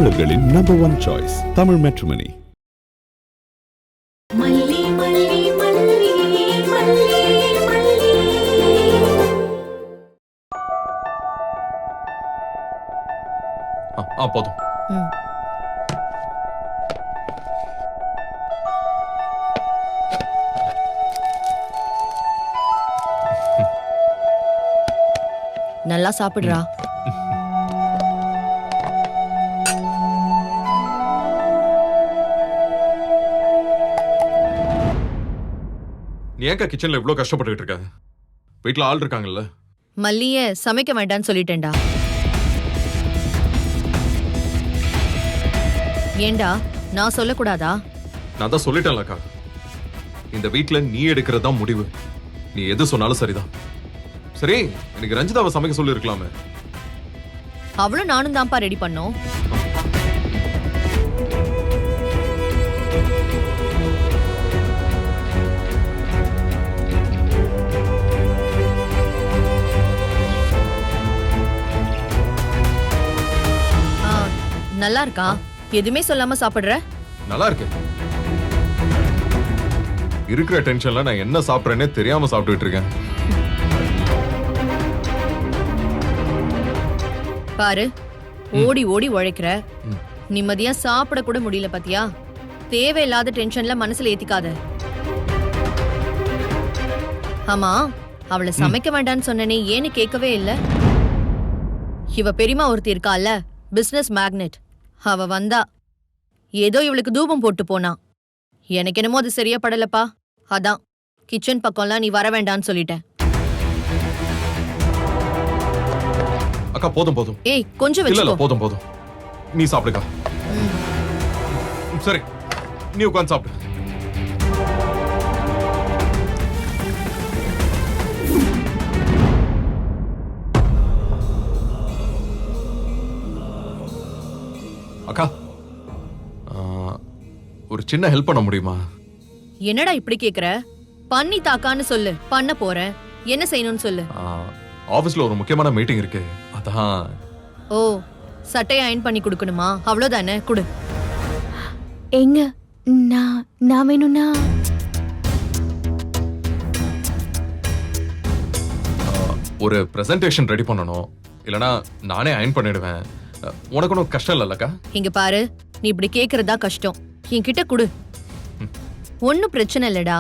தமிழர்களின் number 1 choice Tamil matrimony. போதும். நல்லா சாப்பிடுறா. நீ ஏன்க்கா கிச்சன்ல இவ்ளோ கஷ்டப்பட்டுட்டு இருக்க? வீட்ல ஆள் இருக்காங்கல்ல. மல்லிய சமைக்க வேண்டாம்னு சொல்லிட்டேன்டா. ஏண்டா நான் சொல்லக்கூடாதா? நான் தான் சொல்லிட்டேன்லக்கா. இந்த வீட்ல நீ எடுக்கிறது தான் முடிவு. நீ எது சொன்னாலும் சரிதான். சரி, எனக்கு ரஞ்சிதாவை சமைக்க சொல்லி இருக்கலாமே. அவளும் நானும் தான்ப்பா ரெடி பண்ணோம். நல்லா இருக்கா? எதுவுமே சொல்லாம சாப்பிடுற? நல்லா இருக்கு. இருக்கிற டென்ஷன்ல நான் என்ன சாப்பிடுறேனே தெரியாம சாப்பிட்டுட்டு இருக்கேன். பாரு, ஓடி ஓடி உழைக்கிற, நிம்மதியா சாப்பிட கூட முடியல பாத்தியா? தேவையில்லாத டென்ஷன்ல மனசுல ஏத்திக்காத. ஆமா, அவளை சமைக்க வேண்டான்னு சொன்னனே ஏன்னு கேட்கவே இல்ல. இவ பெரியமா ஒருத்தி இருக்கால, பிசினஸ் மேக்னெட். அவ வந்தா ஏதோ இவளுக்கு தூபம் போட்டு போனா. எனக்கு என்னமோ அது சரியா படலப்பா. அதான் கிச்சன் பக்கம்லாம் நீ வர வேண்டான்னு சொல்லிட்டேன். அக்கா போதும் போதும். ஏய் கொஞ்சம் இல்ல வெச்சுக்கோ. போதும் போதும். நீ சாப்பிடுக்கா. சரி, நீ உட்கார்ந்து சாப்பிடு. அக்கா, ஒரு சின்ன ஹெல்ப் பண்ண முடியுமா? என்னடா இப்படி கேக்குற? பண்ணி தாக்கான்னு சொல்லு, பண்ண போறேன். என்ன செய்யணும்னு சொல்லு. ஆபீஸ்ல ஒரு முக்கியமான மீட்டிங் இருக்கு, அதான். ஓ, சட்டையை அயன் பண்ணி கொடுக்கணுமா? அவ்வளவுதானே, குடு. எங்க நான் வேணும்னா ஒரு பிரசன்டேஷன் ரெடி பண்ணணும். இல்லனா நானே அயன் பண்ணிடுவேன். உனக்கு ஒன்றும் கஷ்டம் இல்லல்லக்கா? இங்க பாரு, நீ இப்படி கேக்குறதா கஷ்டம். என்கிட்ட குடு. ஒன்னும் பிரச்சனை இல்லடா.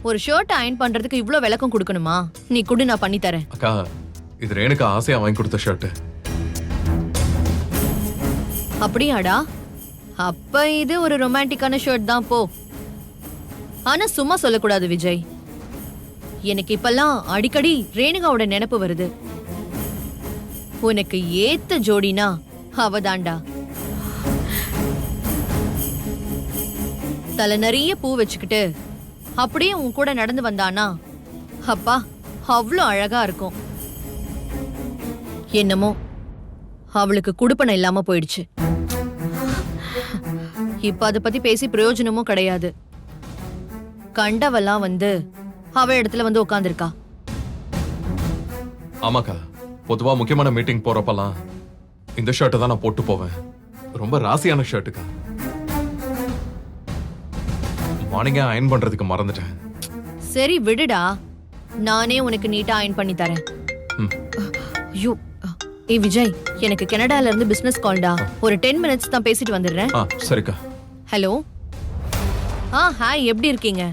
ஒரு ஷர்ட் அயன் பண்றதுக்கு இவ்ளோ விளக்கம் கொடுக்கணுமா? நீ குடு, நான் பண்ணி தரேன். அக்கா, இது ரேணுக்கு ஆசையா வாங்கி கொடுத்த ஷர்ட். அப்படியாடா? அப்ப இது ஒரு ரொமான்டிக்கான ஷர்ட் தான் போ. ஆனா சும்மா சொல்லக்கூடாது விஜய். எனக்கு இப்பெல்லாம் அடிக்கடி ரேணுகாவோட நினைப்பு வருது. உனக்கு ஏத்த ஜோடினா அவதாண்டா. தலை நிறைய பூ வச்சுக்கிட்டு அப்படியே உன் கூட நடந்து வந்தானா, அப்பா அவ்வளோ அழகா இருக்கும். என்னமோ அவளுக்கு குடுப்பனை இல்லாம போயிடுச்சு. இப்ப அதை பத்தி பேசி பிரயோஜனமும் கிடையாது. கண்டவெல்லாம் வந்து அவ இடத்துல வந்து உட்கார்ந்திருக்கா. ஆமாக்கா, பொதுவா முக்கியமான மீட்டிங் போறப்பெல்லாம் இந்த ஷர்ட்டை தான் நான் போட்டு போவேன். ரொம்ப ராசியான ஷர்ட்டுக்கா. மார்னிங்கா அயன் பண்றதுக்கு மறந்துட்டேன். சரி விடுடா, நானே உனக்கு நீட்டா அயன் பண்ணி தரேன். ஐயோ, ஏ விஜய், எனக்கு கனடால இருந்து பிசினஸ் கால்டா. ஒரு 10 மினிட்ஸ் தான் பேசிட்டு வந்துடுறேன். சரிக்கா. ஹலோ. ஹாய், எப்படி இருக்கீங்க?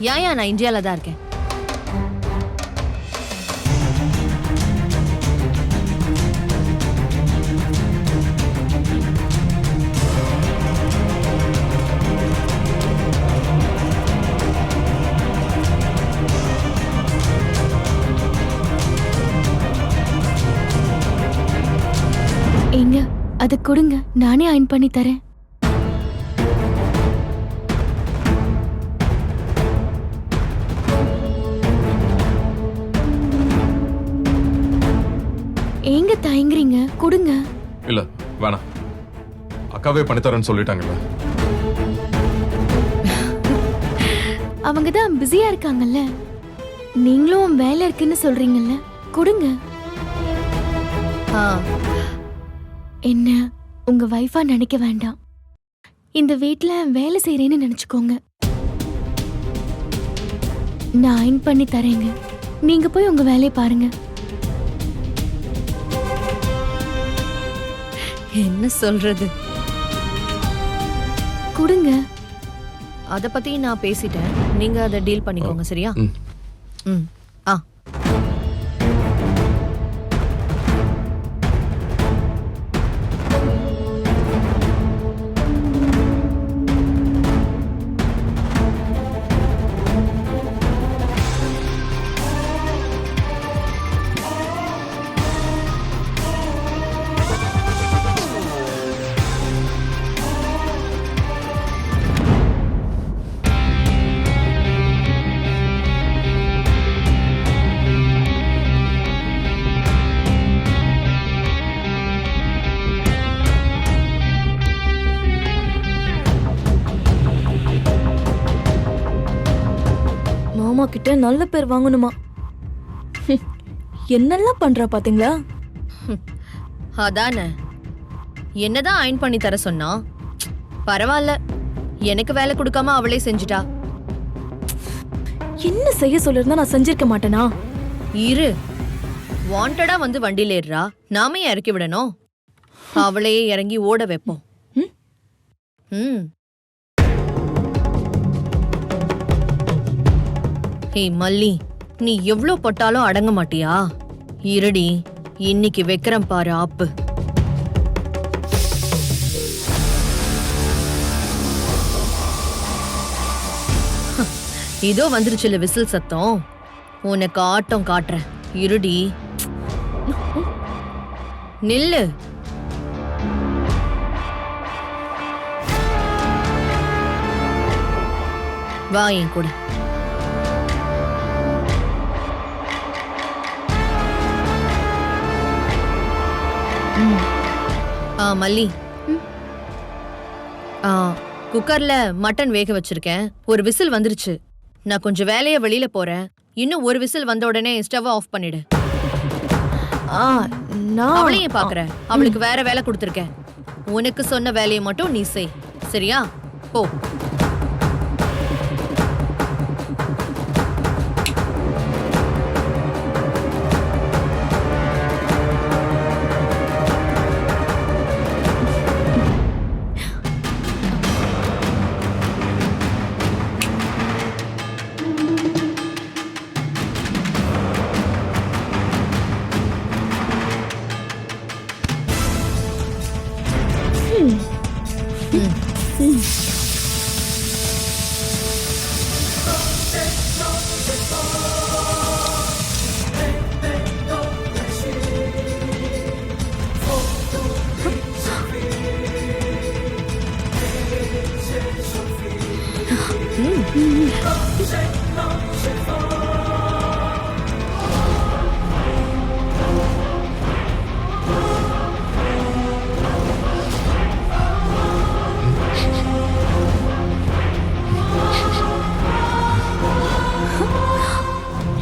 யா நான் இந்தியால தான் இருக்கேன். எங்க அது கொடுங்க, நானே அயன் பண்ணி தரேன். எங்க தயங்குறீங்க? கொடுங்க. இல்ல வேணாம், அக்காவே பண்ணித்தரேன்னு சொல்லிட்டாங்கல்ல. அவங்க தான் பிஸியா இருக்காங்கல்ல. நீங்களும் வேலை இருக்குன்னு சொல்றீங்கல்ல, கொடுங்க. ஆ, என்ன உங்க வைஃபா நினைக்க வேண்டாம். இந்த வீட்ல வேலை செய்றேன்னு நினைச்சுக்கோங்க. நான் அயன் பண்ணி தரேங்க. நீங்க போய் உங்க வேலையை பாருங்க. என்ன சொல்றது? கொடுங்க. அத பத்தி நான் பேசிட்டேன். நீங்க அதை டீல் பண்ணிக்கோங்க, சரியா? ம். ம். ஆ. மாமா கிட்ட நல்ல பேர் வாங்கணுமா? என்னெல்லாம் பண்றா பாத்தீங்களா? அதானே, என்னதான் அயன் பண்ணி தர சொன்னா? பரவாயில்ல, எனக்கு வேலை கொடுக்காம அவளே செஞ்சுட்டா. என்ன செய்ய சொல்லிருந்தா நான் செஞ்சிருக்க மாட்டேனா? இரு, வாண்டடா வந்து வண்டியில ஏறுறா, நாமே இறக்கி விடணும். அவளையே இறங்கி ஓட வைப்போம். ம்? ம். ஏய் மல்லி, நீ எவ்ளோ பட்டாலும் அடங்க மாட்டியா? இருடி, இன்னைக்கு வைக்கிறேன் பாரு ஆப்பு. இதோ வந்துருச்சுல விசில் சத்தம். உனக்கு ஆட்டம் காட்டுறேன், இருடி. நில்லு. வா என் கூட. மல்லி, குக்கர்ல மட்டன் வேக வச்சிருக்கேன். ஒரு விசில் வந்துருச்சு. நான் கொஞ்சம் வேலைய வெளியில போறேன். இன்னும் ஒரு விசில் வந்த உடனே ஸ்டவ் ஆஃப் பண்ணிடு. நான் அவளையும் பாக்குற, அவளுக்கு வேற வேலை கொடுத்துருக்கேன். உனக்கு சொன்ன வேலையை மட்டும் நீ செய், சரியா? போ.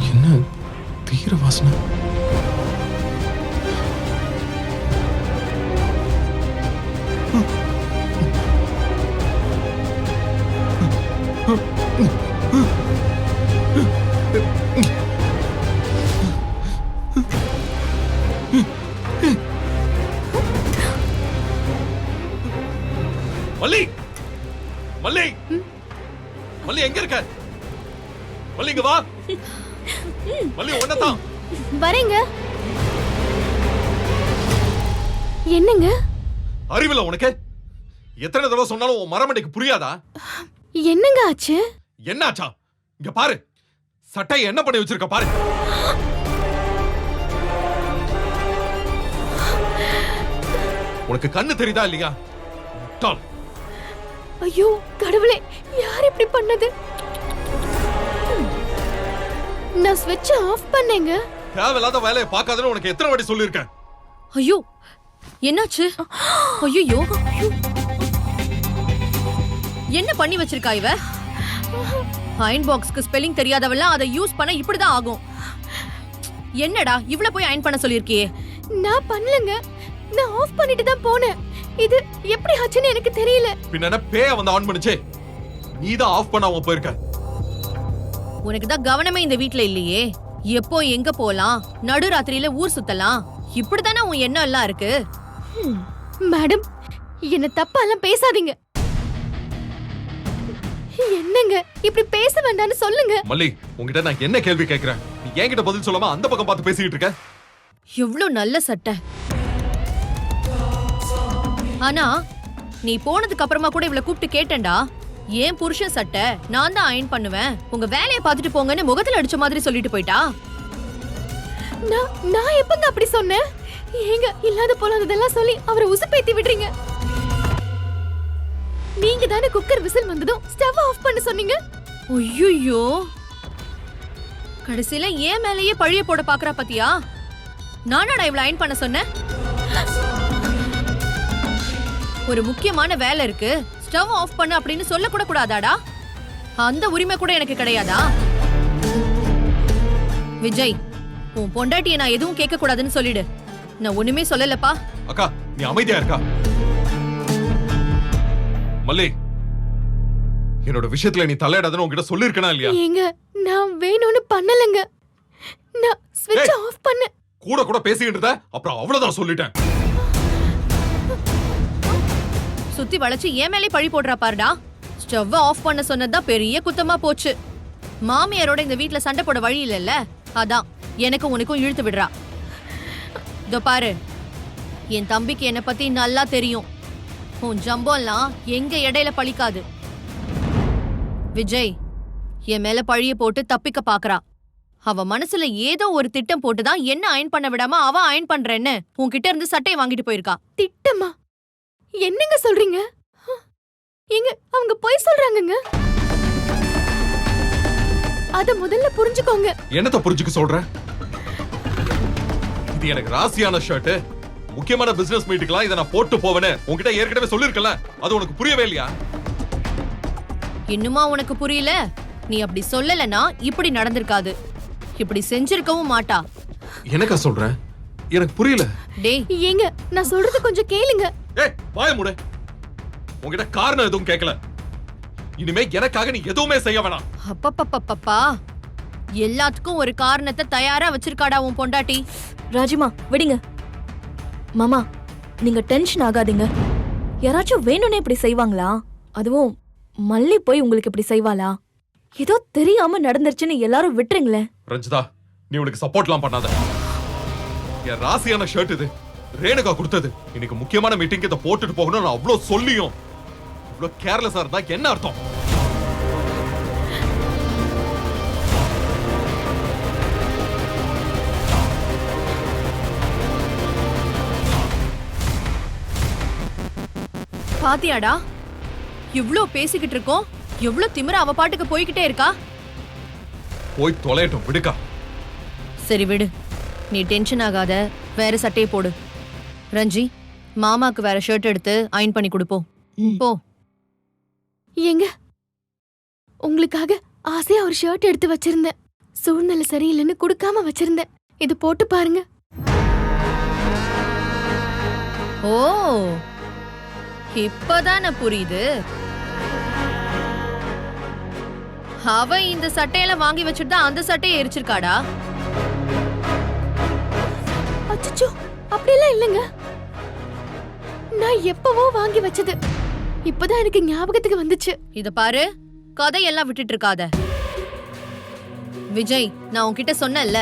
என்ன தீர வாசனை? மல்லி, மல்லி, மல்லி எங்க இருக்க? மல்லி இங்க வா. மல்லி ஒன்னதான். வரேங்க. என்னங்க? அறிவில்ல உனக்கு? எத்தனை தடவை சொன்னாலும் உன் மரமண்டைக்கு புரியாதா? என்னங்க ஆச்சு? என்னாச்சா? இங்க பாரு, சட்டை என்ன பண்ணி வச்சிருக்க பாரு. உனக்கு கண்ணு தெரியுதா இல்லையா? முட்டாள். ஐயோ கடவுளே, யார் இப்படி பண்ணது? நான் ஸ்விட்ச் ஆஃப் பண்ணேங்க. தேவையில்லாத வேலையை பார்க்காதன்னு உனக்கு எத்தனை வாட்டி சொல்லியிருக்கேன்? ஐயோ, என்னாச்சு? ஐயோ, என்ன பண்ணி வச்சிருக்கா இவ? அயன் பாக்ஸ்க்கு ஸ்பெல்லிங் தெரியாதவெல்லாம் அதை யூஸ் பண்ண இப்படிதான் ஆகும். என்னடா இவ்ளோ போய் அயன் பண்ண சொல்லிருக்கியே? நான் பண்ணலங்க. நான் ஆஃப் பண்ணிட்டு தான் போனேன். இது எப்படி ஆச்சுன்னு எனக்கு தெரியல. பின்ன என்ன பேய வந்து ஆன் பண்ணுச்சே? நீதான் ஆஃப் பண்ணாம போயிருக்க. உனக்கு தான் கவனமே இந்த வீட்ல இல்லையே. எப்போ எங்க போலாம், நடுராத்திரியில ஊர் சுத்தலாம், இப்படித்தானே உன் எண்ணம் எல்லாம் இருக்கு. மேடம், என்ன தப்பாலாம் பேசாதீங்க. என்னங்க இப்படி பேச வேண்டாம்னு சொல்லுங்க. மல்லி, உன்கிட்ட நான் என்ன கேள்வி கேக்குறேன்? நீ என்கிட்ட பதில் சொல்லாம அந்த பக்கம் பார்த்து பேசிக்கிட்டு இருக்க. எவ்வளவு நல்ல சட்டை. ஆனா நீ போனதுக்கு அப்புறமா கூட இவளை கூப்பிட்டு கேட்டேன்டா, ஏன் புருஷன் சட்டை நான் தான் அயன் பண்ணுவேன், உங்க வேலையை பார்த்துட்டு போங்கன்னு முகத்துல அடிச்ச மாதிரி சொல்லிட்டு போயிட்டா. நான் எப்பங்க அப்படி சொன்னேன்? ஏங்க இல்லாத போலாததெல்லாம் சொல்லி அவரை உசுப்பேத்தி விடுறீங்க. நீங்க தானே குக்கர் விசில் வந்ததும் ஸ்டவ் ஆஃப் பண்ண சொன்னீங்க. ஐயோ, கடைசியில ஏன் மேலேயே பழிய போட பாக்குறா பாத்தியா? நானடா இவளை அயன் பண்ண சொன்னேன். ஒரு முக்கியமான வேலை இருக்கு, ஸ்டவ் ஆஃப் பண்ணு அப்படின்னு சொல்ல கூட கூடாதாடா? அந்த உரிமை கூட எனக்கு கிடையாதா? விஜய், உன் பொண்டாட்டியை நான் எதுவும் கேட்க கூடாதுன்னு சொல்லிடு. நான் ஒண்ணுமே சொல்லலப்பா. அக்கா, நீ அமைதியா இருக்கா? மல்லி, என்னோட விஷயத்துல நீ தலையிடாதன்னு உன்கிட்ட சொல்லிருக்கனா இல்லையா? ஏங்க நான் வேணும்னு பண்ணலங்க. நான் ஸ்விட்ச் ஏய். ஆஃப் பண்ண. கூட கூட பேசிக்கிட்டு இருந்த, அப்புறம் அவ்வளவுதான் சொல்லிட்டேன். சுத்தி வளைச்சு ஏன் மேலே பழி போடுறா பாருடா. ஸ்டவ் ஆஃப் பண்ண சொன்னதுதான் பெரிய குத்தமா போச்சு. மாமியாரோட இந்த வீட்ல சண்டை போட வழி இல்லைல்ல, அதான் எனக்கும் உனக்கும் இழுத்து விடுறா. இதோ பாரு, என் தம்பிக்கு என்னை பத்தி நல்லா தெரியும். உன் ஜம்பம்லாம் எங்க இடையில பழிக்காது. விஜய் என் மேல பழிய போட்டு தப்பிக்க பாக்குறா. அவ மனசுல ஏதோ ஒரு திட்டம் போட்டுதான் என்ன அயன் பண்ண விடாம அவ அயன் பண்றேன்னு உன்கிட்ட இருந்து சட்டையை வாங்கிட்டு போயிருக்கா. திட்டமா? என்னங்க சொல்றீங்க? ஏங்க அவங்க பொய் சொல்றாங்கங்க. அத முதல்ல புரிஞ்சுக்கோங்க. என்னத்த புரிஞ்சுக்க சொல்ற? இது எனக்கு ராசியான ஷர்ட். முக்கியமான பிசினஸ் மீட்டிங்லாம் இதை நான் போட்டு போவேன்னு உன்கிட்ட ஏற்கனவே சொல்லிருக்கல. அது உனக்கு புரியவே இல்லையா? இன்னுமா உனக்கு புரியல? நீ அப்படி சொல்லலனா இப்படி நடந்திருக்காது. இப்படி செஞ்சிருக்கவும் மாட்டா. என்னக்கா சொல்ற? எனக்கு புரியல. டேய், ஏங்க நான் சொல்றது கொஞ்சம் கேளுங்க. ஏய், வாய மூடு. உன்கிட்ட காரணம் எதுவும் கேட்கல. இனிமே எனக்காக நீ எதுவுமே செய்ய வேணாம். அப்பப்பப்பப்பா, எல்லாத்துக்கும் ஒரு காரணத்தை தயாரா வச்சிருக்காடா உன் பொண்டாட்டி. ராஜிமா விடுங்க. மாமா, நீங்க டென்ஷன் ஆகாதீங்க. யாராச்சும் வேணும்னே இப்படி செய்வாங்களா? அதுவும் மல்லி போய் உங்களுக்கு இப்படி செய்வாளா? ஏதோ தெரியாம நடந்துருச்சுன்னு எல்லாரும் விட்டுருங்களே. ரஞ்சிதா, நீ உனக்கு சப்போர்ட்லாம் பண்ணாத. என் ராசியான ஷர்ட் இது. ரேணுகா கொடுத்தது. இன்னைக்கு முக்கியமான மீட்டிங்க்கு இதை போட்டுட்டு போகணும் நான் அவ்வளவு சொல்லியும் இவ்வளவு கேர்லெஸ்ஸா இருந்தா என்ன அர்த்தம்? பாத்தியாடா, இவ்ளோ பேசிக்கிட்டு இருக்கோம், எவ்ளோ திமிர அவ பாட்டுக்கு போய்கிட்டே இருக்கா. போய் தொலையட்டும், விடுக்கா. சரி விடு, நீ டென்ஷன் ஆகாத. வேற சட்டையை போடு. ரஞ்சி, மாமாக்கு வேற ஷர்ட் எடுத்து அயன் பண்ணி கொடுப்போம். போ. ஏங்க உங்களுக்காக ஆசையா ஒரு ஷர்ட் எடுத்து வச்சிருந்தேன். சூழ்நிலை சரியில்லைன்னு கொடுக்காம வச்சிருந்தேன். இது போட்டு பாருங்க. ஓ, இப்பதானே புரியுது. அவ இந்த சட்டையெல்லாம் வாங்கி வச்சுட்டு தான் அந்த சட்டையை எரிச்சிருக்காடா. அச்சச்சோ, அப்படியெல்லாம் இல்லைங்க. நான் எப்பவோ வாங்கி வச்சது. இப்பதான் எனக்கு ஞாபகத்துக்கு வந்துச்சு. இத பாரு, கதையெல்லாம் விட்டுட்டு இருக்காத. விஜய், நான் உன்கிட்ட சொன்னேன்ல,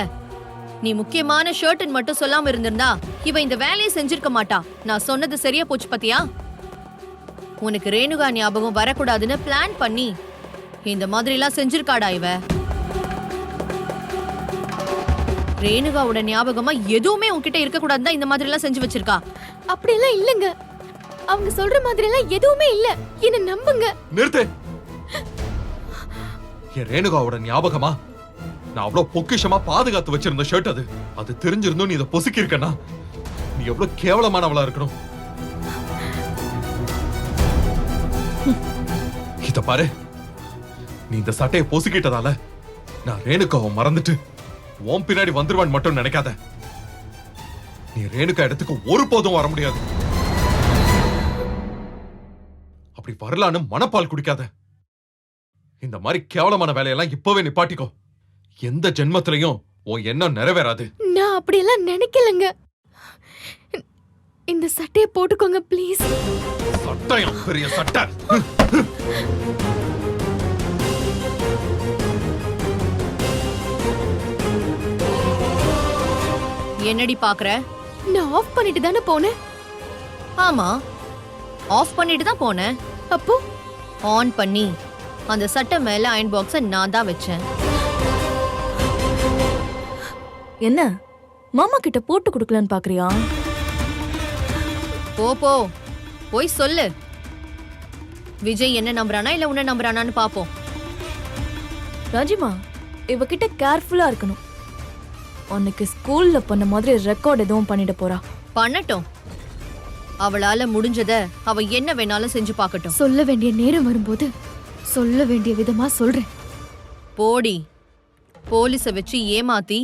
நீ முக்கியமான ஷர்ட்னு மட்டும் சொல்லாம இருந்திருந்தா இவ இந்த வேலையை செஞ்சிருக்க மாட்டா. நான் சொன்னது சரியா போச்சு பாத்தியா? உனக்கு ரேணுகா ஞாபகம் வரக்கூடாதுன்னு பிளான் பண்ணி இந்த மாதிரி எல்லாம் செஞ்சிருக்காடா இவ. ரேணுகாவோட ஞாபகமா எதுவுமே உன்கிட்ட இருக்க கூடாதுதான் இந்த மாதிரி எல்லாம் செஞ்சு வச்சிருக்கா. அப்படியெல்லாம் இல்லங்க. அவங்க சொல்ற மாதிரி எல்லாம் எதுவுமே இல்ல. என்ன நம்புங்க. நிறுத்து. என் ரேணுகாவோட ஞாபகமா நான் அவ்வளவு பொக்கிஷமா பாதுகாத்து வச்சிருந்த ஷர்ட் அது. அது தெரிஞ்சிருந்தும் நீ இதை பொசுக்கி இருக்கனா? நீ எவ்வளவு கேவலமானவளா இருக்கணும். இத பாரு, நீ இந்த சட்டையை பொசுக்கிட்டதால நான் ரேணுகாவை மறந்துட்டு உன் பின்னாடி வந்துருவான்னு மட்டும் நினைக்காத. நீ ரேணுகா இடத்துக்கு ஒருபோதும் வர முடியாது. அப்படி வரலான்னு மனப்பால் குடிக்காத. இந்த மாதிரி கேவலமான வேலையெல்லாம் இப்பவே நிப்பாட்டிக்கோ. எந்த ஜென்மத்திலையும் உன் எண்ணம் நிறைவேறாது. நான் அப்படியெல்லாம் நினைக்கலங்க. இந்த சட்டையை போட்டுக்கோங்க ப்ளீஸ். சட்டையும் பெரிய சட்டை. என்னடி பாக்குற? நான் ஆஃப் பண்ணிட்டு தானே போனேன். ஆமா, ஆஃப் பண்ணிட்டு தான் போனேன். அப்போ ஆன் பண்ணி அந்த சட்டை மேல அயன் பாக்ஸ நான் தான் வச்சேன். என்ன மாமா கிட்ட போட்டு கொடுக்கலன்னு பாக்குறியா? போ போய் சொல்லு. விஜய் என்ன நம்புறானா இல்ல உன்ன நம்புறானான்னு பாப்போம். ராஜிமா, இவகிட்ட கேர்ஃபுல்லா இருக்கணும். அன்னைக்கு ஸ்கூல்ல பண்ண மாதிரி ரெக்கார்ட் எதுவும் பண்ணிட போறா. பண்ணட்டும். அவளால முடிஞ்சத அவ என்ன வேணாலும் செஞ்சு பார்க்கட்டும். சொல்ல வேண்டிய நேரம் வரும்போது சொல்ல வேண்டிய விதமா சொல்றேன். போடி. போலீஸ வச்சு ஏமாத்தி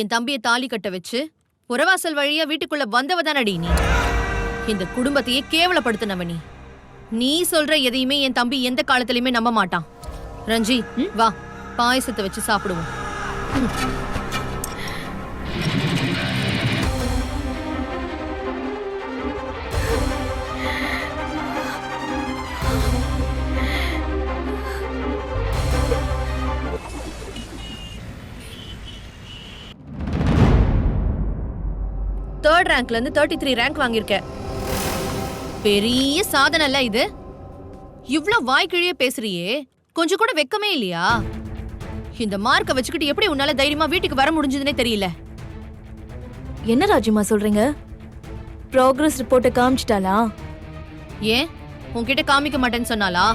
என் தம்பியை தாலி கட்ட வச்சு புறவாசல் வழியா வீட்டுக்குள்ள வந்தவதானடி நீ. இந்த குடும்பத்தையே கேவலப்படுத்தினவ நீ. நீ சொல்ற எதையுமே என் தம்பி எந்த காலத்திலயுமே நம்ப மாட்டான். ரஞ்சி, வா, பாயசத்தை வச்சு சாப்பிடுவோம். தேர்ட் ரேங்க்ல இருந்து 33 ரேங்க் வாங்கியிருக்க. பெரிய சாதனை இல்ல இது? இவ்ளோ வாய்க்கிழிய பேசுறியே, கொஞ்சம் கூட வெக்கமே இல்லையா? இந்த மார்க்க வச்சுக்கிட்டு எப்படி உன்னால தைரியமா வீட்டுக்கு வர முடிஞ்சதுன்னே தெரியல. என்ன ராஜிமா சொல்றீங்க? ப்ராக்ரஸ் ரிப்போர்ட்டை காமிச்சிட்டாளா? ஏன் உன்கிட்ட காமிக்க மாட்டேன்னு சொன்னாலா?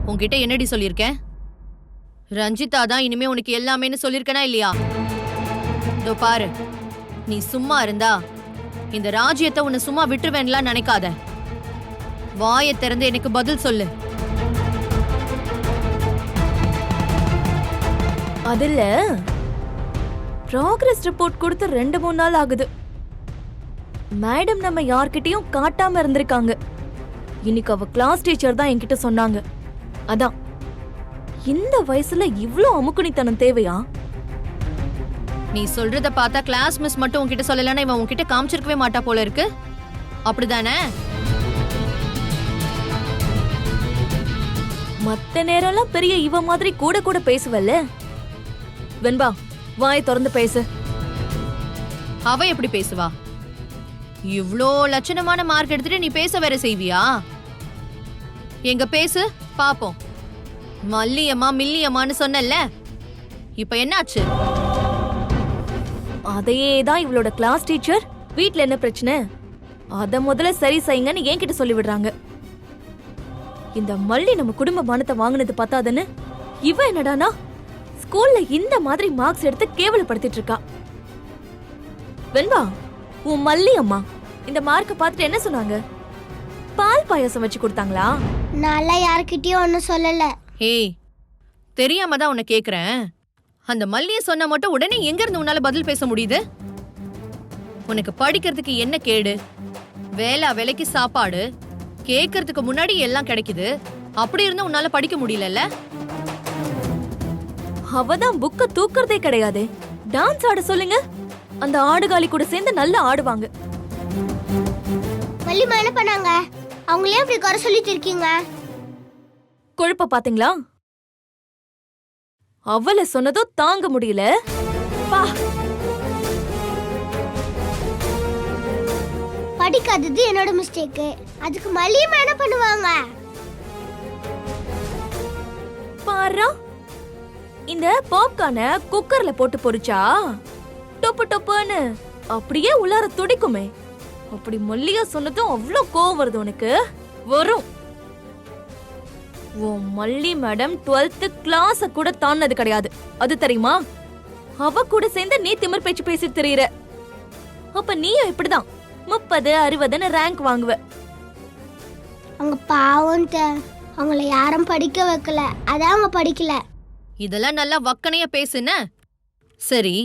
உன்கிட்ட என்னடி சொல்லியிருக்கேன்? ரஞ்சிதா தான் இனிமே உனக்கு எல்லாமேன்னு சொல்லிருக்கனா இல்லையா? இதோ பாரு, நீ சும்மா இருந்தா இந்த ராஜ்யத்தை உன்னை சும்மா விட்டுருவேன்லாம் நினைக்காத. வாயை திறந்து எனக்கு பதில் சொல்லு. அதுல ப்ராக்ரஸ் ரிப்போர்ட் கொடுத்து 2-3 நாள் ஆகுது. மேடம் நம்ம யார்கிட்டயும் காட்டாம இருந்திருக்காங்க. இன்னைக்கு அவ கிளாஸ் டீச்சர் தான் என்கிட்ட சொன்னாங்க. அதான், இந்த வயசுல இவ்ளோ அமுக்குனித்தனம் தேவையா? நீ சொல்றத பார்த்தா கிளாஸ் மிஸ் மட்டும் உன்கிட்ட சொல்லலன்னா இவன் உன்கிட்ட காமிச்சிருக்கவே மாட்டா போல இருக்கு. அப்படிதானே? மத்த நேரம்லாம் பெரிய இவ மாதிரி கூட கூட பேசுவல்ல. வெண்பா, வாயை திறந்து பேசு. அவ எப்படி பேசுவா? இவ்ளோ லட்சணமான மார்க் எடுத்துட்டு நீ பேச வேற செய்வியா? எங்க பேசு பாப்போம். மல்லியம்மா மில்லியம்மான்னு சொன்னல, இப்ப என்னாச்சு? அதையே தான் இவளோட கிளாஸ் டீச்சர் வீட்ல என்ன பிரச்சனை அத முதல்ல சரி செய்யுங்கன்னு என்கிட்ட சொல்லி விடுறாங்க. இந்த மல்லி நம்ம குடும்ப மானத்தை வாங்கினது பத்தாதுன்னு இவ என்னடானா ஸ்கூல்ல இந்த மாதிரி மார்க்ஸ் எடுத்து கேவலப்படுத்திட்டு இருக்கா. வெண்பா, உன் மல்லி அம்மா இந்த மார்க்க பார்த்துட்டு என்ன சொன்னாங்க? பால் பாயாசம் வச்சு கொடுத்தாங்களா? நான் யார்கிட்டயும் ஒன்னும் சொல்லல. ஏய், தெரியாம தான் உன்னை கேக்குறேன். அந்த மல்லிய சொன்னா மட்டும் உடனே எங்க இருந்து உன்னால பதில் பேச முடியுது? உனக்கு படிக்கிறதுக்கு என்ன கேடு? வேலைக்கு சாப்பாடு கேட்கறதுக்கு முன்னாடி எல்லாம் கிடைக்குது. அப்படி இருந்தா உன்னால படிக்க முடியலல்ல? அவதான் புக்க தூக்குறதே கிடையாது. டான்ஸ் ஆட சொல்லுங்க, அந்த ஆடுகாலி கூட சேர்ந்து நல்லா ஆடுவாங்க. வள்ளிமா என்ன பண்ணாங்க? அவங்களே அப்படி குறை சொல்லிட்டு இருக்கீங்க. கொழுப்ப பாத்தீங்களா? அவளை சொன்னதோ தாங்க முடியல. பா, படிக்காதது என்னோட மிஸ்டேக். அதுக்கு மல்லியம்மா என்ன பண்ணுவாங்க? பாரா, இந்த பாப்கார்ன குக்கர்ல போட்டு பொரிச்சா டொப்பு டொப்புன்னு அப்படியே உள்ளார துடிக்குமே. அப்படி மல்லியா சொன்னதும் அவ்வளோ கோவம் வருது உனக்கு? வரும். ஓ மல்லி மேடம் 12th கிளாஸ கூட தாண்டது கிடையாது, அது தெரியுமா? அவ கூட சேர்ந்து நீ திமிர் பேச்சு பேசிட்டு தெரியற. அப்ப நீயும் இப்படிதான் 30, 60ன்னு ரேங்க் வாங்குவ. அவங்க பாவம், அவங்கள யாரும் படிக்க வைக்கல, அதான் அவங்க படிக்கல. இதெல்லாம் நல்லா வக்கனையா பேசுன. சரி,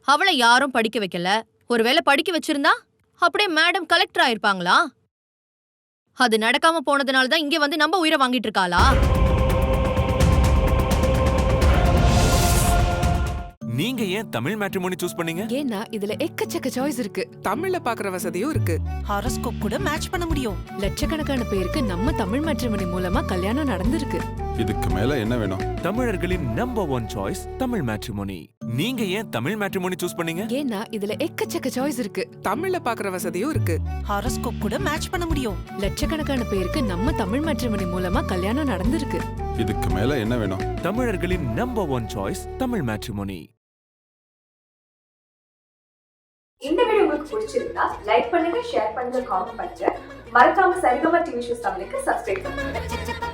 அவளை யாரும் படிக்க வைக்கல. ஒருவேளை படிக்க வச்சிருந்தா அப்படியே மேடம் கலெக்டர் ஆயிருப்பாங்களா? அது நடக்காம போனதுனால தான் இங்க வந்து நம்ம உயிரை வாங்கிட்டு இருக்காளா? நீங்க ஏன் தமிழ் மேட்ரிமோனி சூஸ் பண்ணீங்க? ஏன்னா இதுல எக்கச்சக்க சாய்ஸ் இருக்கு. தமிழ்ல பாக்குற வசதியும் இருக்கு. ஹாரோஸ்கோப் கூட மேட்ச் பண்ண முடியும். லட்சக்கணக்கான பேருக்கு நம்ம தமிழ் மேட்ரிமோனி மூலமா கல்யாணம் நடந்திருக்கு. இதுக்கு மேல என்ன வேணும்? தமிழர்களின் நம்பர் 1 சாய்ஸ் தமிழ் மேட்ரிமோனி. நீங்க ஏன் தமிழ் மேட்ரிமோனி சூஸ் பண்ணீங்க? ஏன்னா இதுல எக்கச்சக்க சாய்ஸ் இருக்கு. தமிழ்ல பாக்குற வசதியும் இருக்கு. ஹாரோஸ்கோப் கூட மேட்ச் பண்ண முடியும். லட்சக்கணக்கான பேருக்கு நம்ம தமிழ் மேட்ரிமோனி மூலமா கல்யாணம் நடந்திருக்கு. இதுக்கு மேல என்ன வேணும்? தமிழர்களின் நம்பர் 1 சாய்ஸ் தமிழ் மேட்ரிமோனி. இந்த வீடியோ உங்களுக்கு பிடிச்சிருந்தா லைக் பண்ணுங்க, ஷேர் பண்ணுங்க, காமெண்ட் பண்ணுங்க. மறக்காம சரிகமா டிவி ஷோஸ் தமிழுக்கு சப்ஸ்கிரைப் பண்ணுங்க.